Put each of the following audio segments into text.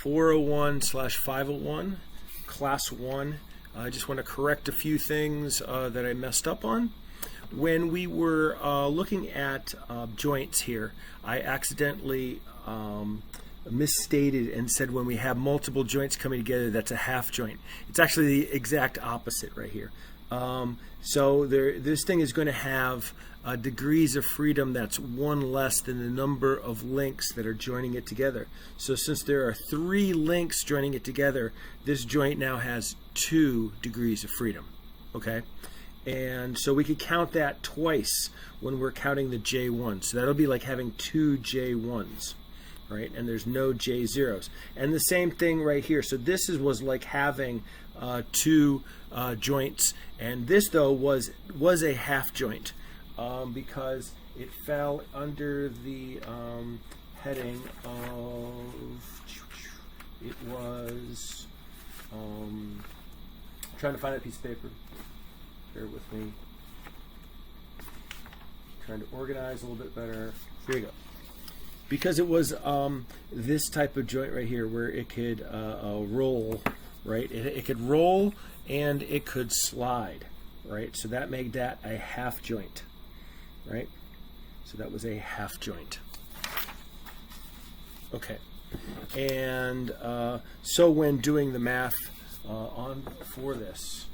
401/501, Class 1. I just want to correct a few things that I messed up on. When we were looking at joints here, I accidentally misstated and said when we have multiple joints coming together, that's a half joint. It's actually the exact opposite right here. So this thing is going to have degrees of freedom that's one less than the number of links that are joining it together. So since there are 3 links joining it together, this joint now has 2 degrees of freedom. Okay? And so we could count that twice when we're counting the J1. So that'll be like having 2 J1s, right? And there's no J0s. And the same thing right here. So this was like having 2 joints, and this though was a half joint because it fell under the heading of, it was, trying to find a piece of paper. Bear with me. Trying to organize a little bit better. Here you go. Because it was this type of joint right here where it could roll, right? It could roll and it could slide, right? So that made that a half joint, right? So that was a half joint. Okay. And so when doing the math for this,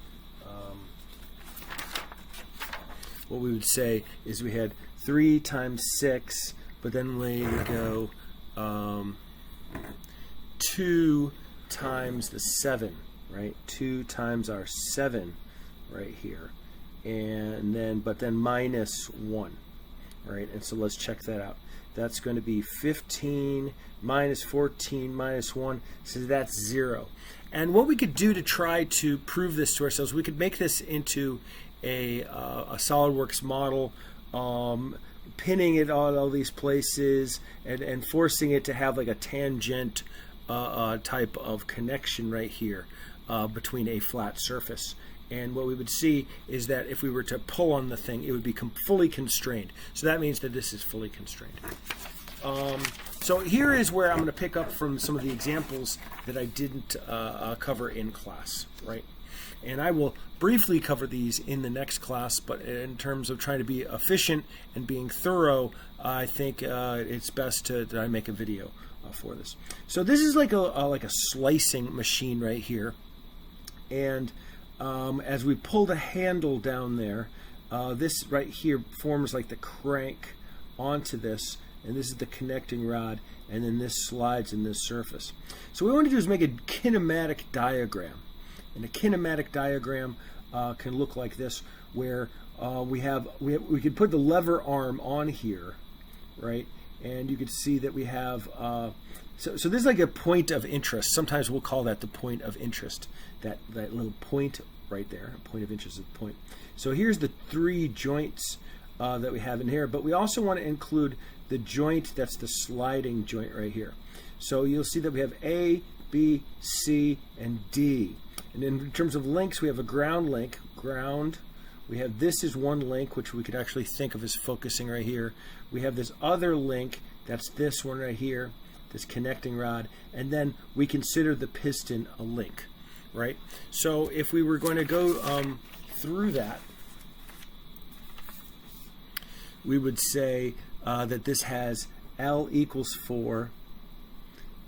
what we would say is we had 3 times 6, but then we would go 2 times the 7, right? 2 times our 7 right here. And then, but then minus 1, right? And so let's check that out. That's going to be 15 minus 14 minus 1, so that's 0. And what we could do to try to prove this to ourselves, we could make this into a SolidWorks model, pinning it on all these places and forcing it to have like a tangent type of connection right here between a flat surface. And what we would see is that if we were to pull on the thing, it would be fully constrained. So that means that this is fully constrained. So here is where I'm going to pick up from some of the examples that I didn't cover in class, right? And I will briefly cover these in the next class, but in terms of trying to be efficient and being thorough, I think it's best that I make a video for this. So this is like a slicing machine right here, and as we pull the handle down there, this right here forms like the crank onto this, and this is the connecting rod, and then this slides in this surface. So what we want to do is make a kinematic diagram. And a kinematic diagram can look like this, where we could put the lever arm on here, right? And you could see that we have, so this is like a point of interest. Sometimes we'll call that the point of interest, that little point right there. A point of interest is a point. So here's the 3 joints that we have in here, but we also want to include the joint that's the sliding joint right here. So you'll see that we have A, B, C, and D. And in terms of links, we have a ground link, ground. We have this is one link, which we could actually think of as focusing right here. We have this other link, that's this one right here, this connecting rod. And then we consider the piston a link, right? So if we were going to go through that, we would say that this has L equals 4,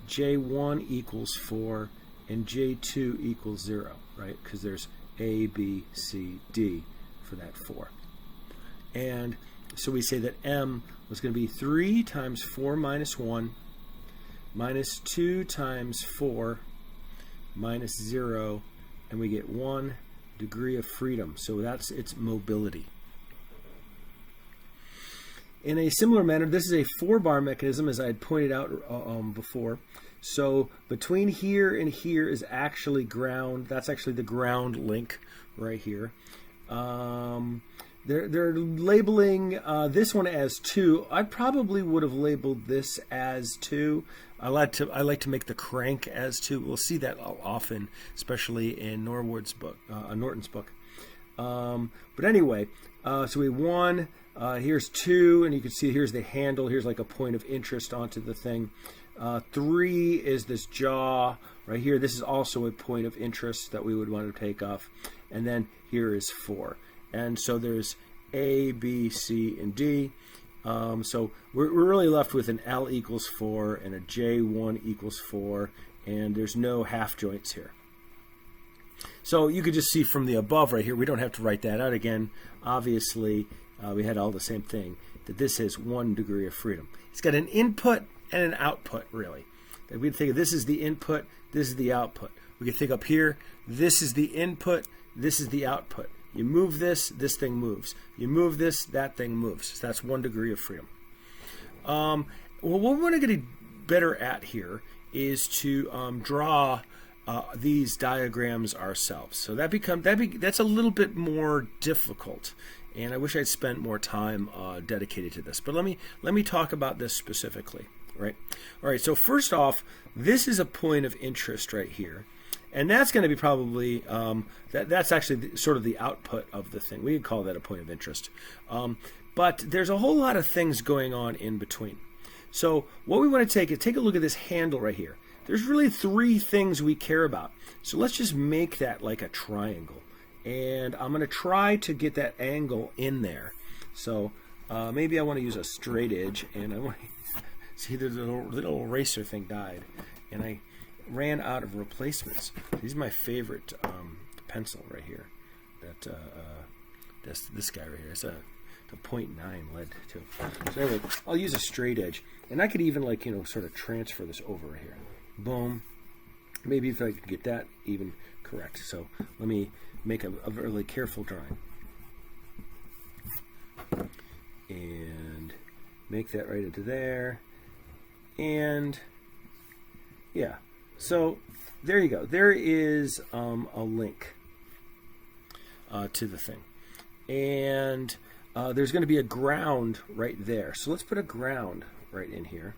J1 equals 4, and J2 equals 0, right? Because there's A, B, C, D for that 4. And so we say that M was going to be 3 times 4 minus 1 minus 2 times 4 minus 0, and we get 1 degree of freedom. So that's its mobility. In a similar manner, this is a 4-bar mechanism, as I had pointed out before. So between here and here is actually ground. That's actually the ground link right here. They're labeling this one as 2. I probably would have labeled this as 2. I like to make the crank as 2. We'll see that often, especially in Norton's book. But anyway, so we 1. Here's 2, and you can see here's the handle. Here's like a point of interest onto the thing. 3 is this jaw right here. This is also a point of interest that we would want to take off. And then here is 4. And so there's A, B, C, and D. So we're really left with an L equals 4 and a J1 equals 4, and there's no half joints here. So you could just see from the above right here, we don't have to write that out again. Obviously, we had all the same thing, that this is 1 degree of freedom. It's got an input and an output, really. We could think of this is the input, this is the output. We could think up here, this is the input, this is the output. You move this, this thing moves. You move this, that thing moves. So that's 1 degree of freedom. Well, what we want to get better at here is to draw these diagrams ourselves. So that's a little bit more difficult, and I wish I'd spent more time dedicated to this. But let me talk about this specifically. Right. All right. So first off, this is a point of interest right here. And that's going to be probably, that's actually sort of the output of the thing. We could call that a point of interest. But there's a whole lot of things going on in between. So what we want to take a look at this handle right here. There's really 3 things we care about. So let's just make that like a triangle. And I'm going to try to get that angle in there. So maybe I want to use a straight edge. And I want to see the little eraser thing died. And I ran out of replacements. These are my favorite pencil right here. That's this guy right here. It's a 0.9 lead too. So anyway, I'll use a straight edge, and I could even sort of transfer this over right here. Boom. Maybe if I could get that even correct. So let me make a really careful drawing and make that right into there. And yeah. So there you go. There is a link to the thing. And there's going to be a ground right there. So let's put a ground right in here.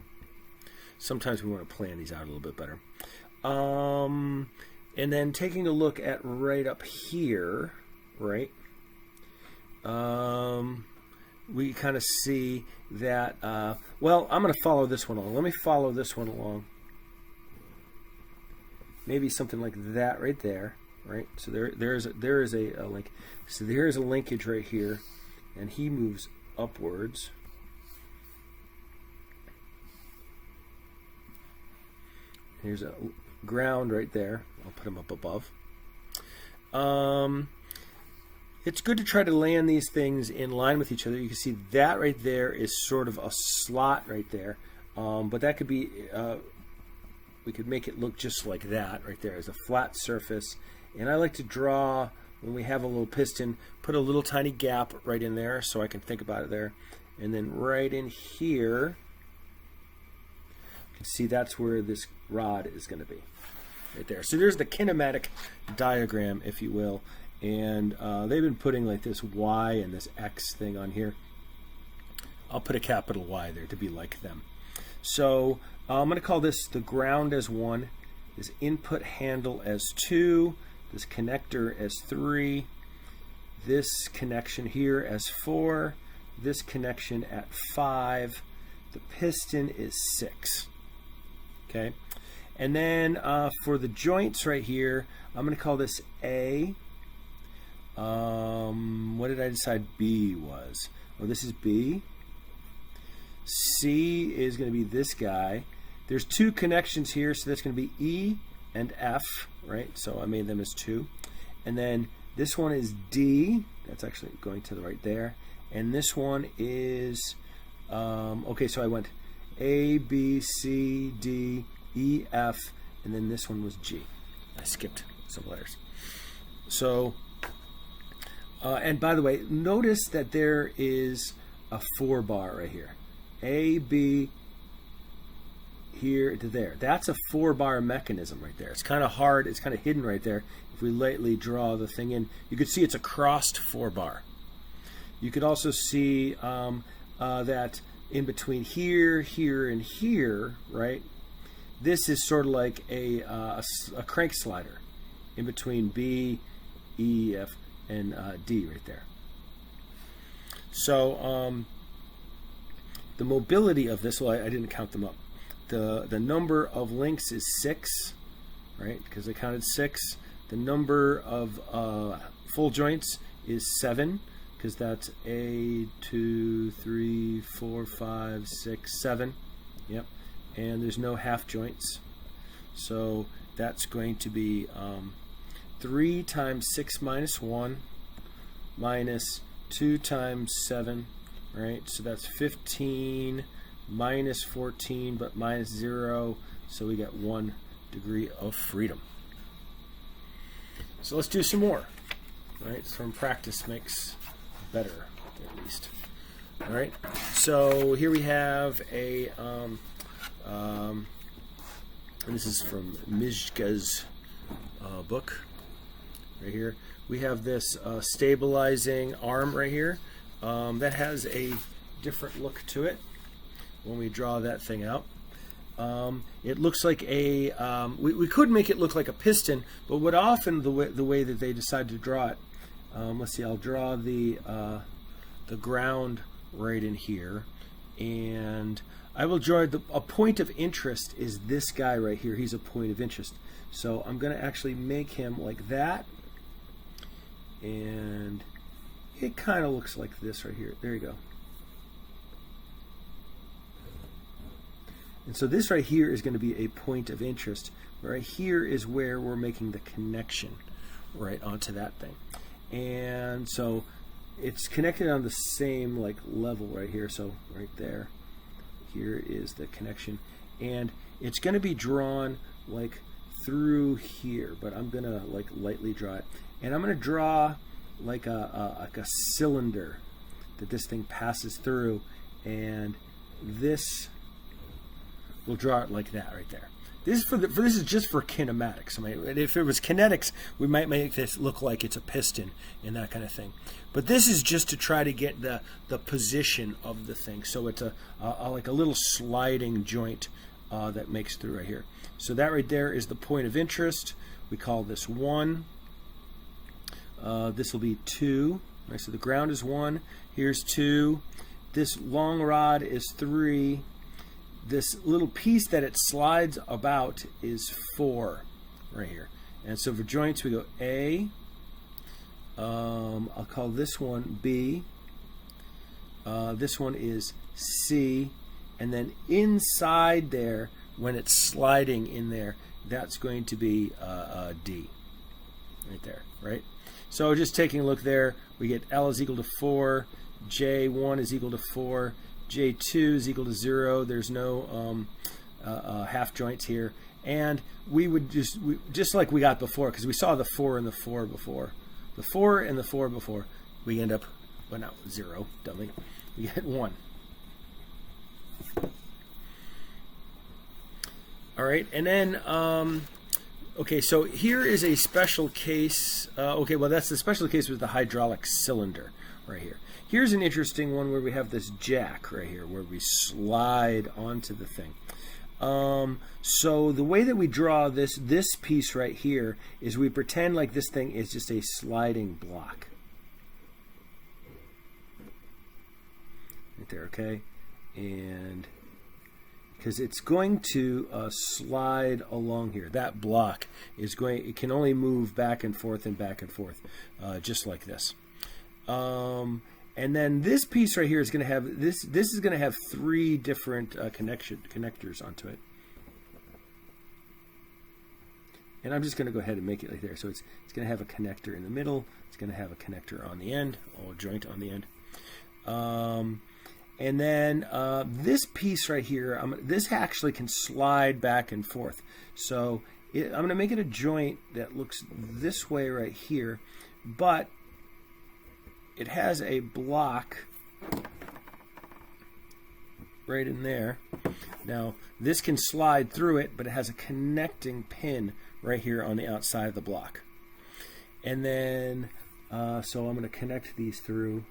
Sometimes we want to plan these out a little bit better. And then taking a look at right up here, right, we kind of see that, well, I'm going to follow this one along. Let me follow this one along. Maybe something like that right there, right? So there is a link. So there's a linkage right here, and he moves upwards. Here's a ground right there. I'll put him up above. It's good to try to land these things in line with each other. You can see that right there is sort of a slot right there, but that could be. We could make it look just like that right there as a flat surface. And I like to draw, when we have a little piston, put a little tiny gap right in there so I can think about it there. And then right in here, you can see that's where this rod is going to be, right there. So there's the kinematic diagram, if you will. And they've been putting like this Y and this X thing on here. I'll put a capital Y there to be like them. So I'm going to call this the ground as 1, this input handle as 2, this connector as 3, this connection here as 4, this connection at 5, the piston is 6. Okay, and then for the joints right here, I'm going to call this A. What did I decide B was? Oh, this is B. C is going to be this guy. There's 2 connections here, so that's going to be E and F, right? So I made them as 2. And then this one is D. That's actually going to the right there. And this one is, okay, so I went A, B, C, D, E, F, and then this one was G. I skipped some letters. So, and by the way, notice that there is a 4 bar right here. A, B, here to there. That's a 4 bar mechanism right there. It's kind of hard, it's kind of hidden right there. If we lightly draw the thing in, you can see it's a crossed 4 bar. You could also see that in between here, here, and here, right, this is sort of like a crank slider in between B, E, F, and D right there. So the mobility of this, well, I didn't count them up. the number of links is 6, right? Because I counted 6. The number of full joints is 7, because that's 1, 2, 3, 4, 5, 6, 7. Yep. And there's no half joints. So that's going to be 3 times 6 minus 1 minus 2 times 7, right? So that's 15 minus 14, but minus 0. So we get 1 degree of freedom. So let's do some more, right? From practice makes better, at least. All right. So here we have a, and this is from Myszka's book, right here. We have this stabilizing arm right here that has a different look to it when we draw that thing out. It looks like a, we could make it look like a piston, but what often the way that they decide to draw it, let's see, I'll draw the ground right in here, and I will draw a point of interest is this guy right here. He's a point of interest. So I'm going to actually make him like that, and it kind of looks like this right here. There you go. And so this right here is going to be a point of interest. Right here is where we're making the connection right onto that thing. And so it's connected on the same like level right here. So right there, here is the connection. And it's going to be drawn like through here, but I'm going to like lightly draw it. And I'm going to draw like a cylinder that this thing passes through, and this we'll draw it like that right there. This is this is just for kinematics. I mean, if it was kinetics, we might make this look like it's a piston and that kind of thing. But this is just to try to get the position of the thing. So it's like a little sliding joint that makes through right here. So that right there is the point of interest. We call this 1. This will be 2. Right, so the ground is 1. Here's 2. This long rod is 3. This little piece that it slides about is 4 right here. And so for joints we go A, I'll call this one B, this one is C, and then inside there, when it's sliding in there, that's going to be D right there, right? So just taking a look there, we get L is equal to 4, J1 is equal to 4, J2 is equal to 0. There's no half joints here, and we would just like we got before, because we saw the 4 and the 4 before. The 4 and the 4 before, we end up, well, not 0, dummy. We get 1. All right, and then okay, so here is a special case. Okay, well that's the special case with the hydraulic cylinder right here. Here's an interesting one where we have this jack right here where we slide onto the thing. So the way that we draw this piece right here is we pretend like this thing is just a sliding block. Right there, okay? And because it's going to slide along here. That block is going, it can only move back and forth, just like this. And then this piece right here is going to have this is going to have 3 different connectors onto it. And I'm just going to go ahead and make it like there. So it's going to have a connector in the middle. It's going to have a connector on the end, or a joint on the end. And then this piece right here, this actually can slide back and forth. So I'm going to make it a joint that looks this way right here, but it has a block right in there. Now this can slide through it, but it has a connecting pin right here on the outside of the block. And then so I'm going to connect these through.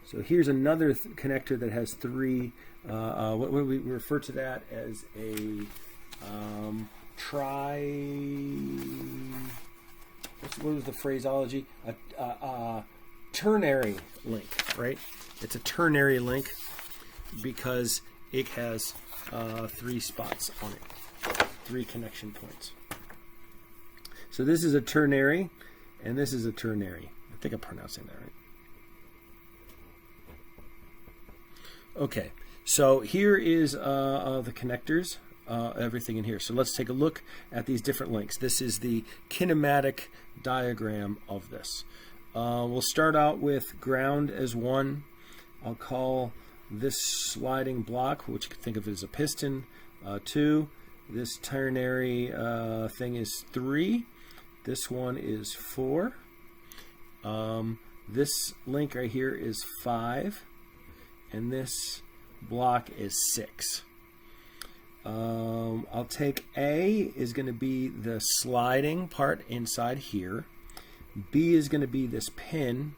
So here's another connector that has 3. What we refer to that as a what was the phraseology? Ternary link, right? It's a ternary link because it has 3 spots on it, 3 connection points. So this is a ternary, and this is a ternary. I think I'm pronouncing that right. Okay, so here is the connectors, everything in here. So let's take a look at these different links. This is the kinematic diagram of this. We'll start out with ground as 1. I'll call this sliding block, which you can think of as a piston, 2. This ternary thing is 3. This one is 4. This link right here is 5. And this block is 6. I'll take A is going to be the sliding part inside here. B is going to be this pin.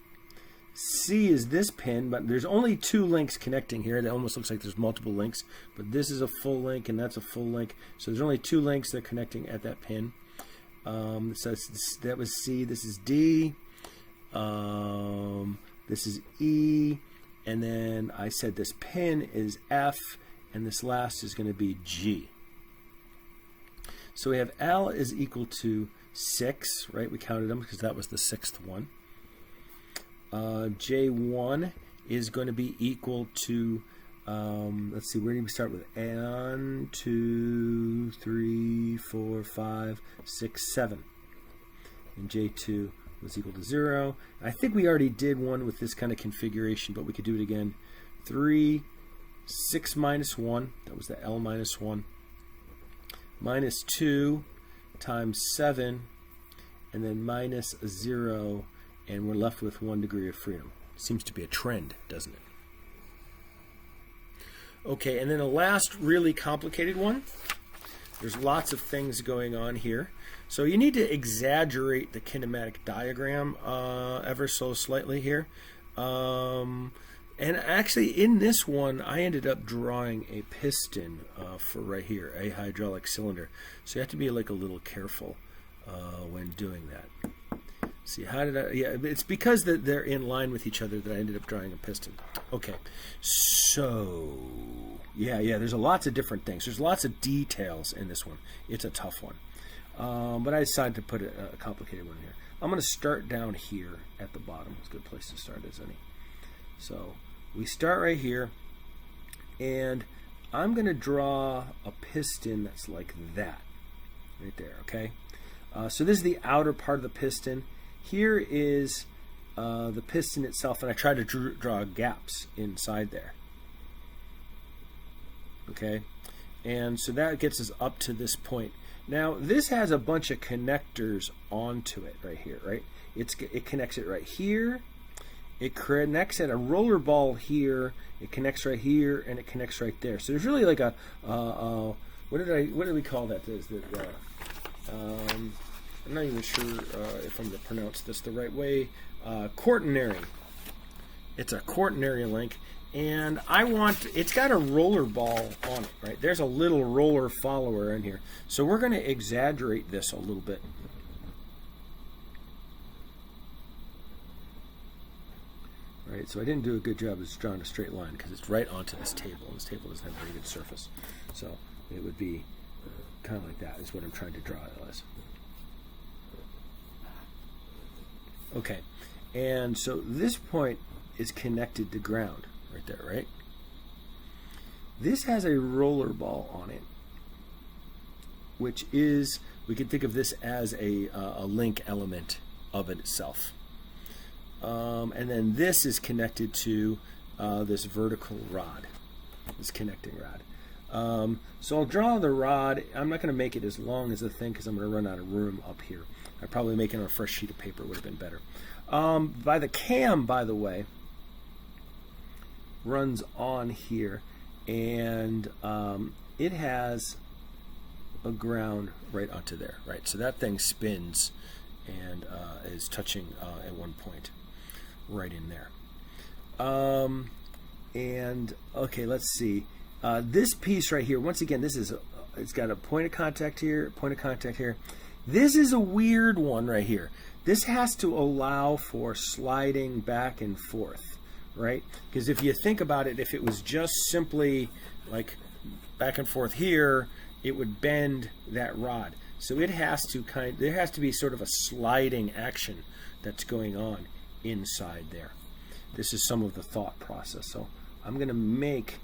C is this pin, but there's only 2 links connecting here. That almost looks like there's multiple links, but this is a full link and that's a full link. So there's only 2 links that are connecting at that pin. So that was C. This is D. This is E. And then I said this pin is F, and this last is going to be G. So we have L is equal to 6, right? We counted them because that was the 6th one. J1 is going to be equal to, let's see, where do we start with? 1, 2, 3, 4, 5, 6, 7. And J2 was equal to 0. I think we already did one with this kind of configuration, but we could do it again. 3, 6 minus 1, that was the L minus 1, minus 2 times 7, and then minus 0, and we're left with 1 degree of freedom. Seems to be a trend, doesn't it? Okay, and then a last really complicated one. There's lots of things going on here. So you need to exaggerate the kinematic diagram ever so slightly here. And actually in this one, I ended up drawing a piston for right here, a hydraulic cylinder. So you have to be like a little careful when doing that. See, how did I, yeah, it's because they're in line with each other that I ended up drawing a piston. Okay, so, yeah, there's lots of different things. There's lots of details in this one. It's a tough one. But I decided to put a complicated one here. I'm going to start down here at the bottom. It's a good place to start as any. So we start right here, and I'm going to draw a piston that's like that, right there, okay? So this is the outer part of the piston. Here is the piston itself, and I try to draw gaps inside there, okay? And so that gets us up to this point. Now, this has a bunch of connectors onto it right here, right? It connects it right here. It connects at a roller ball here. It connects right here, and it connects right there. So there's really like a what did we call that? I'm not even sure if I'm going to pronounce this the right way. Quaternary. It's a quaternary link. And it's got a roller ball on it, right? There's a little roller follower in here. So we're going to exaggerate this a little bit. Right, so I didn't do a good job of drawing a straight line because it's right onto this table, and this table doesn't have a very good surface. So it would be kind of like that is what I'm trying to draw it as. Okay, and so this point is connected to ground. Right there, right? This has a roller ball on it, which is, we can think of this as a link element of it itself. And then this is connected to this vertical rod, this connecting rod. So I'll draw the rod. I'm not going to make it as long as the thing because I'm going to run out of room up here. I'd probably make it on a fresh sheet of paper would have been better. By the cam, by the way, runs on here, and it has a ground right onto there, right? So that thing spins and is touching at one point right in there. And okay, let's see. This piece right here, once again, it's got a point of contact here, point of contact here. This is a weird one right here. This has to allow for sliding back and forth. right? Because if you think about it, if it was just simply like back and forth here, it would bend that rod. So it has to there has to be sort of a sliding action that's going on inside there. This is some of the thought process. So I'm going to make,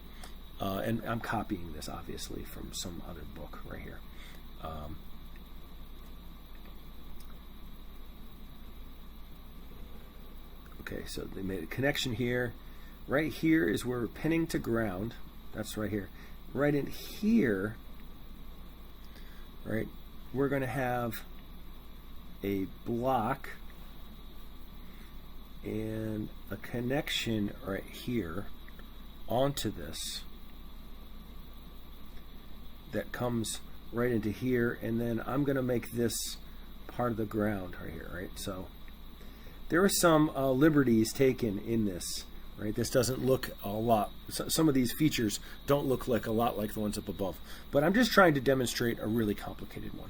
and I'm copying this obviously from some other book right here. Okay, so they made a connection here. Right here is where we're pinning to ground. That's right here. Right in here, right, we're going to have a block and a connection right here onto this that comes right into here, and then I'm going to make this part of the ground right here, right? So there are some liberties taken in this, right? This doesn't look a lot. Some of these features don't look like a lot like the ones up above, but I'm just trying to demonstrate a really complicated one.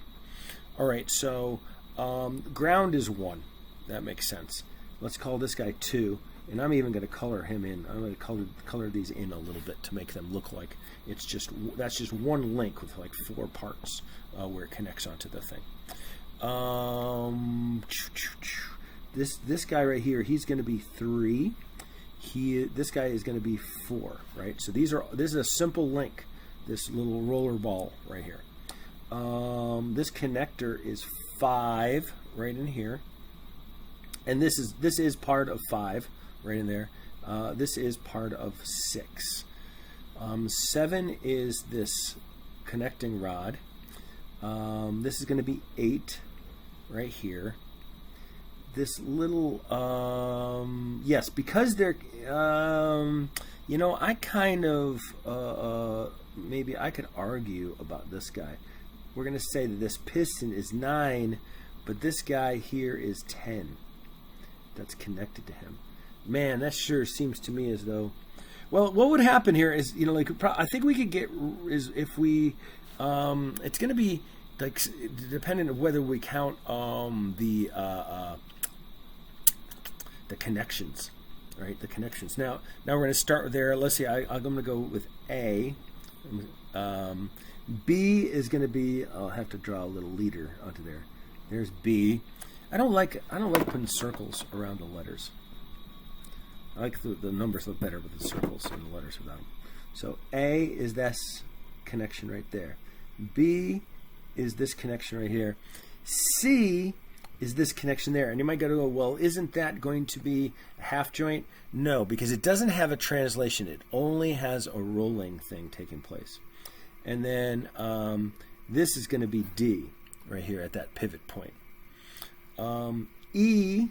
All right, so ground is 1. That makes sense. Let's call this guy 2, and I'm even going to color him in. I'm going to color these in a little bit to make them look like it's just, that's just one link with like 4 parts where it connects onto the thing. This guy right here, he's going to be 3. This guy is going to be 4, right? So this is a simple link, this little roller ball right here. This connector is 5 right in here, and this is part of 5 right in there. This is part of 6. 7 is this connecting rod. This is going to be 8 right here. This little yes, because they're you know, I kind of maybe I could argue about this guy. We're going to say that this piston is 9, but this guy here is 10 that's connected to him. Man, that sure seems to me as though, well, what would happen here is, you know, like I think we could get, is if we it's going to be like dependent on whether we count the connections, right? The connections. Now we're going to start there. Let's see. I'm going to go with A. B is going to be. I'll have to draw a little leader onto there. There's B. I don't like putting circles around the letters. I like the numbers look better with the circles and the letters without them. So A is this connection right there. B is this connection right here. C is this connection there. And you might go, well, isn't that going to be a half joint? No, because it doesn't have a translation. It only has a rolling thing taking place. And then this is going to be D right here at that pivot point. E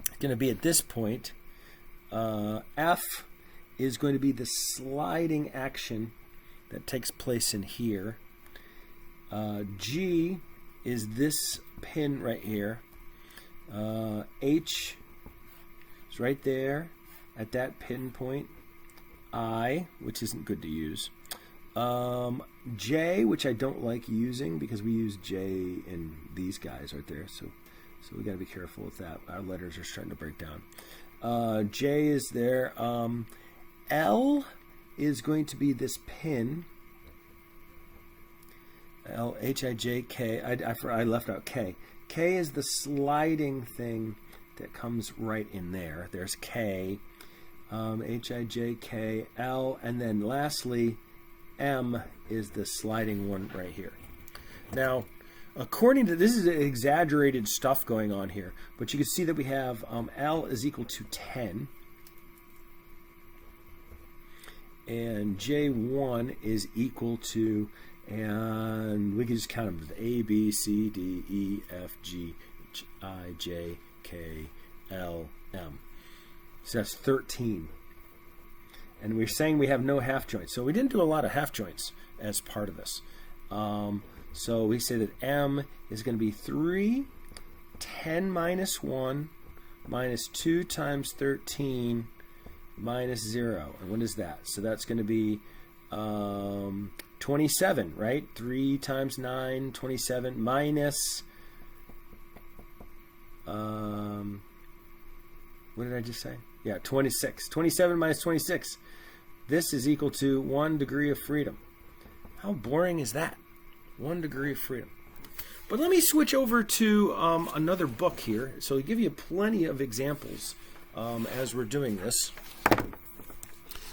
is going to be at this point. F is going to be the sliding action that takes place in here. G is this pin right here. H is right there at that pin point. I, which isn't good to use. J, which I don't like using because we use J in these guys right there. So we got to be careful with that. Our letters are starting to break down. J is there. L is going to be this pin. L, H, I, J, K. I left out K. K is the sliding thing that comes right in there. There's K. H, I, J, K, L. And then lastly, M is the sliding one right here. Now, according to, this is exaggerated stuff going on here, but you can see that we have L is equal to 10. And J1 is equal to, and we can just count them, A, B, C, D, E, F, G, H, I, J, K, L, M. So that's 13. And we're saying we have no half joints. So we didn't do a lot of half joints as part of this. So we say that M is going to be 3, 10 minus 1, minus 2 times 13, minus 0. And what is that? So that's going to be 27, right? 3 times 9, 27, minus, what did I just say? Yeah, 26. 27 minus 26. This is equal to 1 degree of freedom. How boring is that? 1 degree of freedom. But let me switch over to another book here. So I'll give you plenty of examples as we're doing this.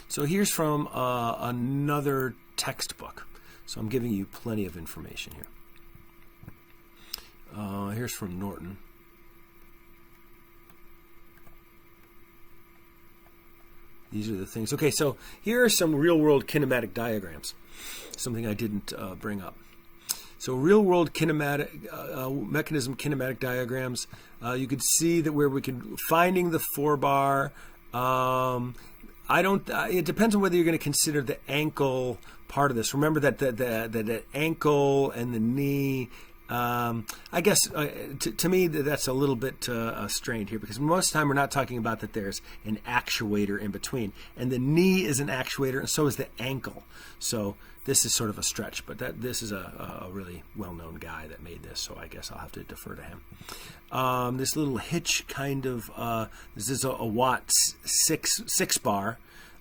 So here's from another textbook. So I'm giving you plenty of information here. Here's from Norton. These are the things. Okay, so here are some real-world kinematic diagrams. Something I didn't bring up. So real-world kinematic mechanism kinematic diagrams. You could see that where we can finding the 4-bar. It depends on whether you're going to consider the ankle part of this. Remember that the ankle and the knee. I guess to me that's a little bit strained here, because most of the time we're not talking about that there's an actuator in between, and the knee is an actuator, and so is the ankle. So this is sort of a stretch, but this is a really well-known guy that made this, so I guess I'll have to defer to him. This little hitch kind of this is a Watt 6 bar.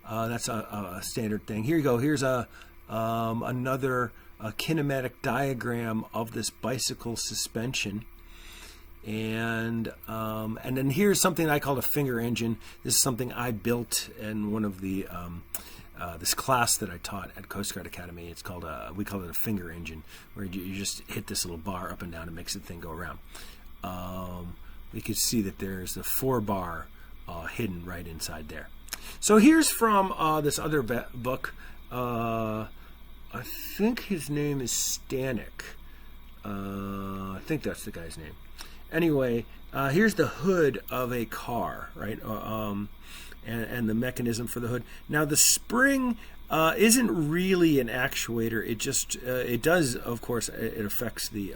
That's a standard thing. Here you go. Here's another kinematic diagram of this bicycle suspension, and then here's something I call a finger engine. This is something I built in one of the this class that I taught at Coast Guard Academy. It's called we call it a finger engine, where you just hit this little bar up and down and makes the thing go around. We could see that there's the 4-bar hidden right inside there. So here's from this other book. I think his name is Stanek. I think that's the guy's name. Anyway, here's the hood of a car, right? And the mechanism for the hood. Now the spring isn't really an actuator. It just it does, of course, it affects the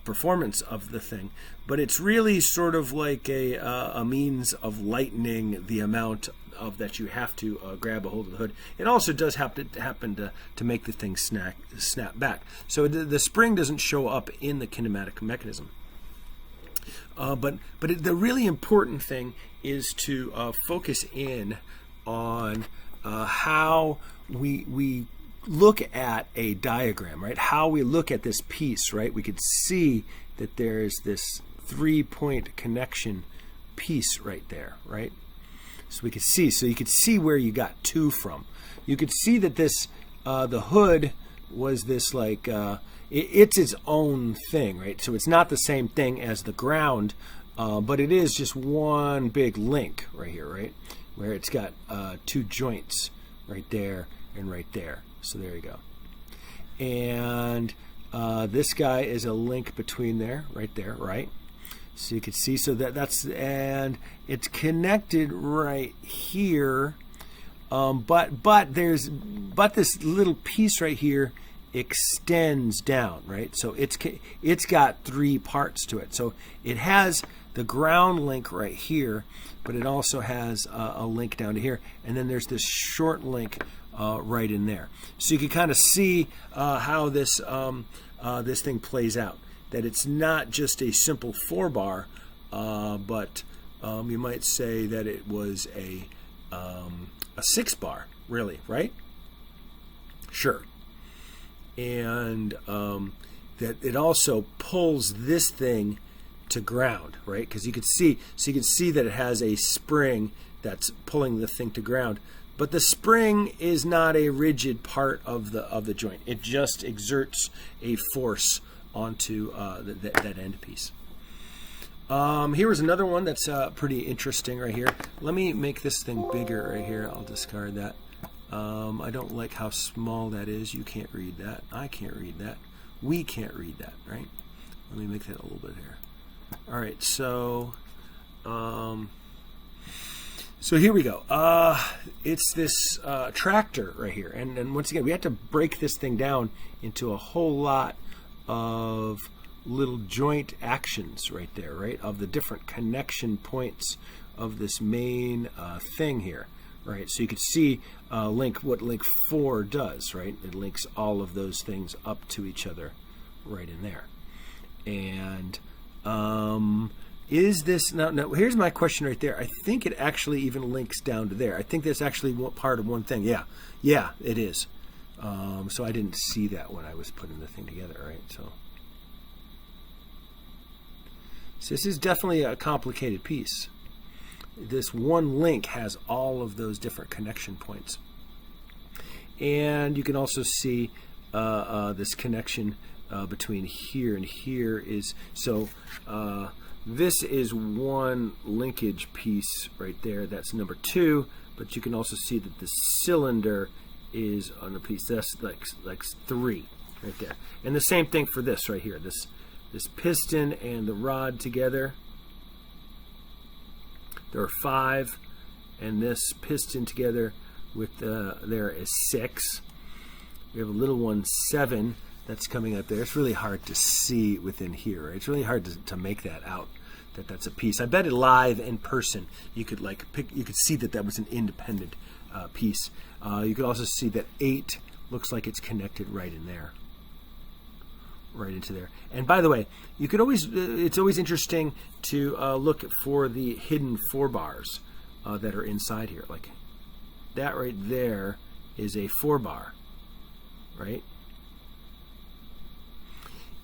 performance of the thing, but it's really sort of like a means of lightening the amount of that you have to grab a hold of the hood. It also does happen to make the thing snap back. So the spring doesn't show up in the kinematic mechanism. But the really important thing is to focus in on how we look at a diagram, right? How we look at this piece, right? We could see that there's this 3-point connection piece right there, right? So we could see. So you could see where you got 2 from. You could see that this the hood was this like it's its own thing, right? So it's not the same thing as the ground, but it is just one big link right here, right? Where it's got 2 joints right there and right there. So there you go. And this guy is a link between there, right there, right? So you can see, so that's, and it's connected right here, but this little piece right here extends down, right? So it's got 3 parts to it. So it has the ground link right here, but it also has a link down to here, and then there's this short link right in there. So you can kind of see how this this thing plays out. That it's not just a simple 4-bar, but you might say that it was a 6-bar, really, right? Sure. And that it also pulls this thing to ground, right? Because you can see that it has a spring that's pulling the thing to ground. But the spring is not a rigid part of the joint. It just exerts a force onto that end piece. Here is another one that's pretty interesting right here. Let me make this thing bigger right here. I'll discard that. I don't like how small that is. You can't read that. I can't read that. We can't read that, right? Let me make that a little bit here. All right, so here we go. It's this tractor right here. And once again, we have to break this thing down into a whole lot of little joint actions right there, right? Of the different connection points of this main thing here, right? So you could see what link 4 does, right? It links all of those things up to each other right in there. And Is this now? Here's my question right there. I think it actually even links down to there. I think that's actually part of one thing. Yeah, it is. So I didn't see that when I was putting the thing together, right? So this is definitely a complicated piece. This one link has all of those different connection points. And you can also see this connection between here and here is, so this is one linkage piece right there. That's number 2, but you can also see that the cylinder is on the piece. That's like 3 right there. And the same thing for this right here. This piston and the rod together, there are 5, and this piston together with there is 6. We have a little one, 7, that's coming up there. It's really hard to see within here, right? It's really hard to make that out, that's a piece. I bet it live in person you could you could see that was an independent piece. You could also see that 8 looks like it's connected right in there, right into there. And by the way, you could always it's always interesting to look for the hidden 4 bars that are inside here. Like that right there is a 4 bar, right?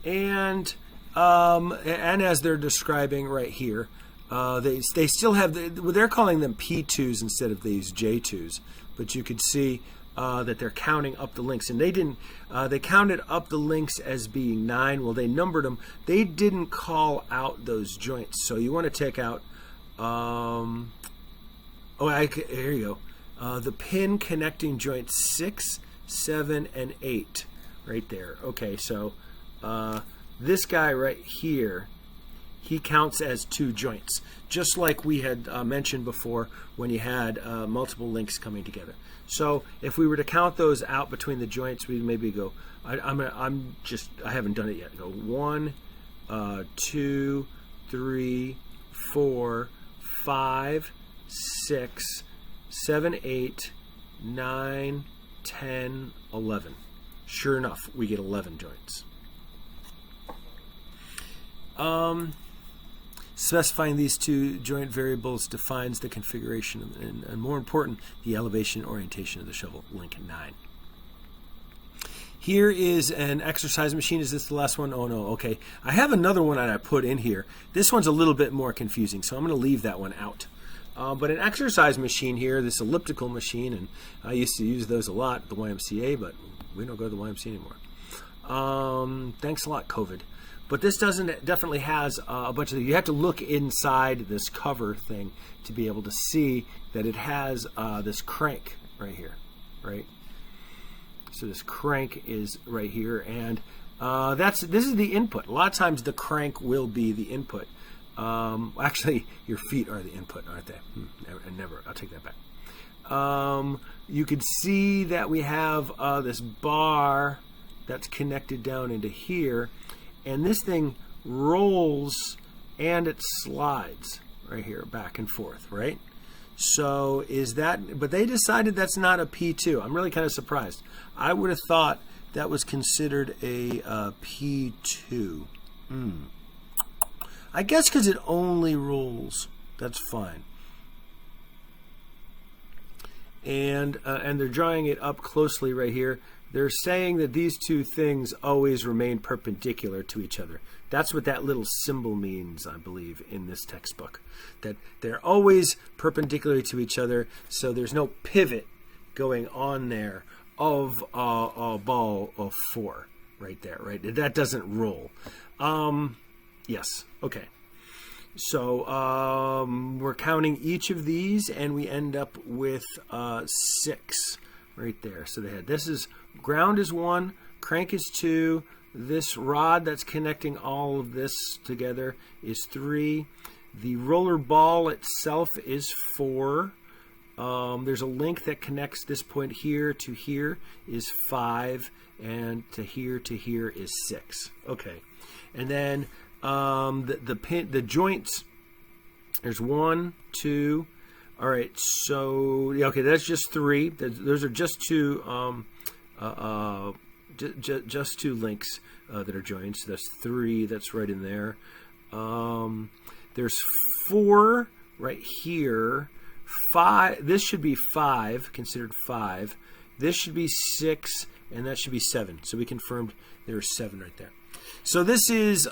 And as they're describing right here, they still have they're calling them P2s instead of these J2s, but you could see that they're counting up the links, and they counted up the links as being 9. Well, they numbered them. They didn't call out those joints, so you want to take out here you go, the pin connecting joints 6, 7, and 8 right there. Okay, so this guy right here, he counts as 2 joints, just like we had mentioned before when you had multiple links coming together. So if we were to count those out between the joints, we'd maybe go, I haven't done it yet. Go 1, 2, 3, 4, 5, 6, 7, 8, 9, 10, 11. Sure enough, we get 11 joints. Specifying these 2 joint variables defines the configuration and more important, the elevation and orientation of the shovel. Link 9. Here is an exercise machine. Is this the last one? Oh no, okay. I have another one that I put in here. This one's a little bit more confusing, so I'm going to leave that one out. But an exercise machine here, this elliptical machine, and I used to use those a lot at the YMCA, but we don't go to the YMCA anymore. Thanks a lot, COVID. But this definitely has a bunch of, you have to look inside this cover thing to be able to see that it has this crank right here, right? So this crank is right here, and this is the input. A lot of times the crank will be the input. Actually, your feet are the input, aren't they? Never. I'll take that back. You can see that we have this bar that's connected down into here. And this thing rolls and it slides right here, back and forth, right? So but they decided that's not a P2. I'm really kind of surprised. I would have thought that was considered a P2. I guess because it only rolls, that's fine. And they're drawing it up closely right here. They're saying that these 2 things always remain perpendicular to each other. That's what that little symbol means, I believe, in this textbook. That they're always perpendicular to each other, so there's no pivot going on there of a ball of 4 right there, right? That doesn't roll. Yes, okay. So we're counting each of these, and we end up with 6 right there. So this is ground is 1, crank is 2, this rod that's connecting all of this together is 3, the roller ball itself is 4, there's a link that connects this point here to here is 5, and to here is 6. Okay, and then the joints, there's 1, 2. All right, so okay, that's just 3. Those are just 2, just 2 links that are joined. So that's 3. That's right in there. There's 4 right here. 5. This should be 5, considered 5. This should be 6, and that should be 7. So we confirmed there's 7 right there. So this is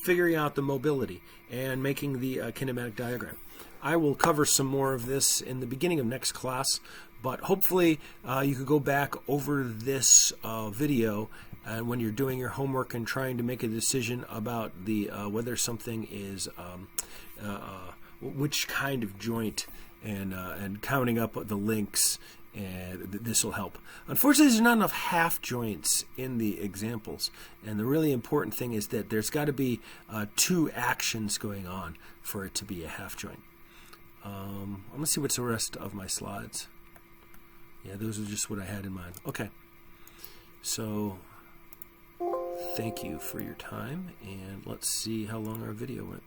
figuring out the mobility and making the kinematic diagram. I will cover some more of this in the beginning of next class, but hopefully you could go back over this video when you're doing your homework and trying to make a decision about the whether something is which kind of joint, and counting up the links, and this will help. Unfortunately, there's not enough half joints in the examples, and the really important thing is that there's got to be 2 actions going on for it to be a half joint. I'm going to see what's the rest of my slides. Yeah, those are just what I had in mind. Okay, so thank you for your time, and let's see how long our video went.